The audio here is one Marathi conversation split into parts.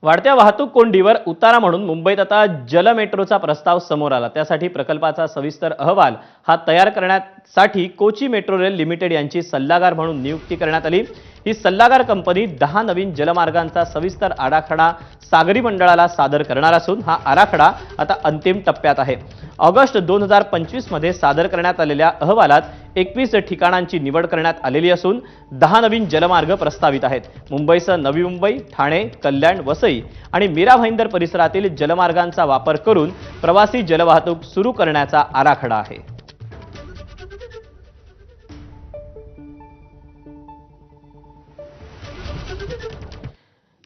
वाढत्या वाहतूक कोंडीवर उतारा म्हणून मुंबईत आता जल मेट्रोचा प्रस्ताव समोर आला। त्यासाठी प्रकल्पाचा सविस्तर अहवाल तयार करण्यासाठी कोची मेट्रो रेल लिमिटेड यांची सल्लागार म्हणून नियुक्ती करण्यात आली। ही सल्लागार कंपनी 10 नवीन जलमार्गांचा सविस्तर आराखडा सागरी मंडळाला सादर करणार असून हा आराखडा आता अंतिम टप्प्यात आहे। ऑगस्ट 2025 मध्ये सादर करण्यात आलेल्या अहवालात 21 ठिकाणांची निवड करण्यात आलेली असून 10 नवीन जलमार्ग प्रस्तावित आहेत। मुंबईसह नवी मुंबई, ठाणे, कल्याण, वसई आणि मीरा भाईंदर परिसरातील जलमार्गांचा वापर करून प्रवासी जलवाहतूक सुरू करण्याचा आराखडा आहे।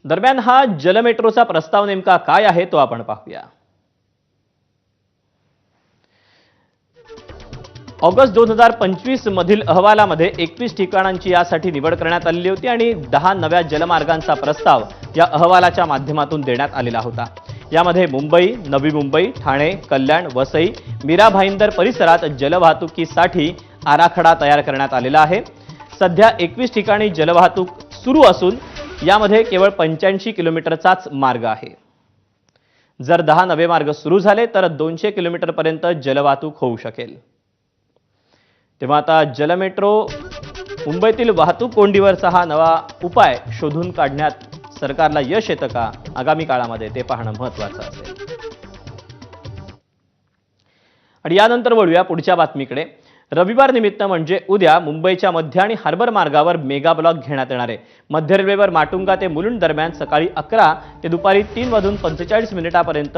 दरम्यान हा जलमेट्रोचा प्रस्ताव नेमका काय आहे तो आपण पाहूया। ऑगस्ट 2025 मधील अहवालामध्ये 21 ठिकाणांची यासाठी निवड करण्यात आलेली होती आणि 10 नव्या जलमार्गांचा प्रस्ताव या अहवालाच्या माध्यमातून देण्यात आलेला होता। यामध्ये मुंबई, नवी मुंबई, ठाणे, कल्याण, वसई, मीरा भाईंदर परिसरात जलवाहतुकीसाठी आराखडा तयार करण्यात आलेला आहे। सध्या 21 ठिकाणी जलवाहतूक सुरू असून यामध्ये केवळ 85 किलोमीटरचाच मार्ग आहे। जर 10 नवे मार्ग सुरू झाले तर 200 किलोमीटरपर्यंत जलवाहतूक होऊ शकेल। तेव्हा आता जलमेट्रो मुंबईतील वाहतूक कोंडीवरचा हा नवा उपाय शोधून काढण्यात सरकारला यश येतं का आगामी काळामध्ये ते पाहणं महत्त्वाचं असेल। आणि यानंतर वळूया पुढच्या बातमीकडे। रविवार निमित्त म्हणजे उद्या मुंबईच्या मध्य आणि हार्बर मार्गावर मेगा ब्लॉक घेण्यात येणार आहे। मध्य रेल्वेवर माटुंगा ते मुलुंड दरम्यान सकाळी 11 ते दुपारी 3:45 पर्यंत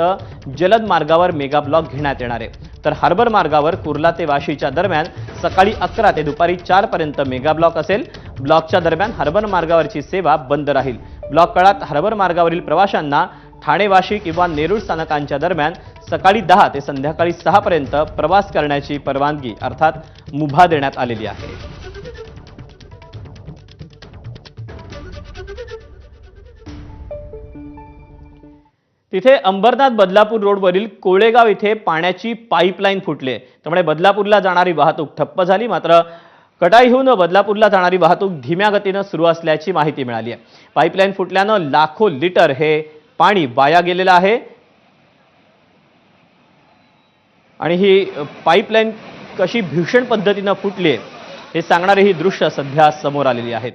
जलद मार्गावर मेगा ब्लॉक घेण्यात येणार आहे। तर हार्बर मार्गावर कुर्ला ते वाशीच्या दरम्यान सकाळी 11 ते दुपारी 4 पर्यंत मेगा ब्लॉक असेल। ब्लॉकच्या दरम्यान हार्बर मार्गावरची सेवा बंद राहील। ब्लॉक काळात हार्बर मार्गावरील प्रवाशांना ठाणे, वाशी किंवा नेरूळ स्थानकांच्या दरम्यान सकाळी 10 ते संध्याकाळी 6 पर्यंत प्रवास करण्याची परवानगी अर्थात मुभा देण्यात आलेली आहे। तिथे अंबरनाथ बदलापूर रोडवरील कोळेगाव इथे पाण्याची पाईपलाईन फुटली, त्यामुळे बदलापूरला जाणारी वाहतूक ठप्प झाली। मात्र कटाईहून बदलापूरला जाणारी वाहतूक धीम्या गतीने सुरू असल्याची माहिती मिळाली आहे। पाईपलाईन फुटल्याने लाखो लिटर हे पाणी वाया गेलेलं आहे आणि ही पाईपलाईन कशी भीषण पद्धतीने फुटली हे सांगणारी ही दृश्य सध्या समोर आलेली आहेत।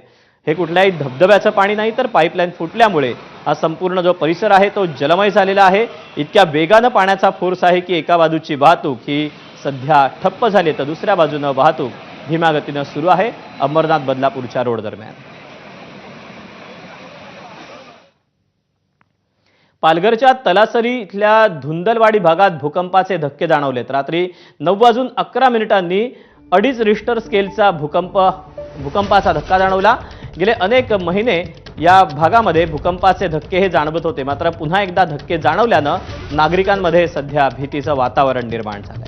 हे कुठल्याही धबधब्याचं पाणी नाही तर पाईपलाईन फुटल्यामुळे हा संपूर्ण जो परिसर आहे तो जलमय झालेला आहे। इतक्या वेगाने पाण्याचा फोर्स आहे की एका बाजूची वाहतूक ही सध्या ठप्प झाली तर दुसऱ्या बाजूने वाहतूक धीम्या गतीने सुरू आहे अंबरनाथ बदलापूरच्या रोड दरम्यान। पालघरच्या तलासरी इथल्या धुंदलवाडी भागात भूकंपाचे धक्के जाणवलेत। रात्री 9:11 2.5 रिश्टर स्केलचा भूकंपाचा धक्का जाणवला। गेले अनेक महिने या भागामध्ये भूकंपाचे धक्के हे जाणवत होते, मात्र पुन्हा एकदा धक्के जाणवल्यानं नागरिकांमध्ये सध्या भीतीचं वातावरण निर्माण झालंय।